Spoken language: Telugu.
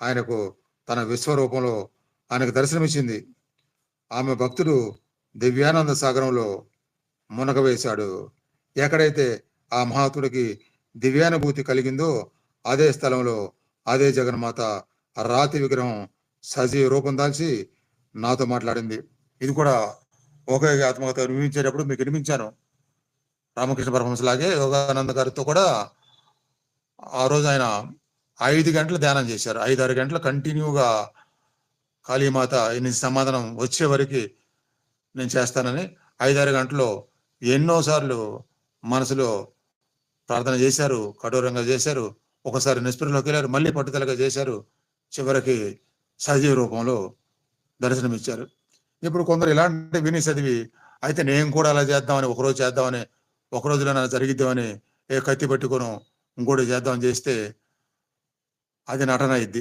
ఆయనకు తన విశ్వరూపంలో ఆయనకు దర్శనమిచ్చింది. ఆమె భక్తుడు దివ్యానంద సాగరంలో మునగవేశాడు. ఎక్కడైతే ఆ మహాత్ముడికి దివ్యానుభూతి కలిగిందో అదే స్థలంలో అదే జగన్మాత రాతి విగ్రహం సజీవ రూపం దాల్చి నాతో మాట్లాడింది. ఇది కూడా ఒకే ఆత్మకథ వినిపించేటప్పుడు మీకు వినిపించాను. రామకృష్ణ పరమహంస లాగే యోగానంద గారితో కూడా ఆ రోజు ఆయన 5 గంటలు ధ్యానం చేశారు. 5, 6 గంటలు కంటిన్యూగా కాళీమాత నీ సమాధానం వచ్చే వరకు నేను చేస్తానని 5, 6 గంటల్లో ఎన్నో సార్లు మనసులో ప్రార్థన చేశారు, కఠోరంగా చేశారు. ఒకసారి నిస్పృహలోకి వెళ్ళారు, మళ్ళీ పట్టుదలగా చేశారు. చివరికి సజీవ రూపంలో దర్శనమిచ్చారు. ఇప్పుడు కొందరు ఇలాంటి విని చదివి అయితే నేను కూడా అలా చేద్దామని ఒకరోజు చేద్దామని ఒక రోజులో నా జరిగిద్దామని కత్తి పట్టుకొని ఇంకోటి చేద్దామని చేస్తే అది నటన అయింది.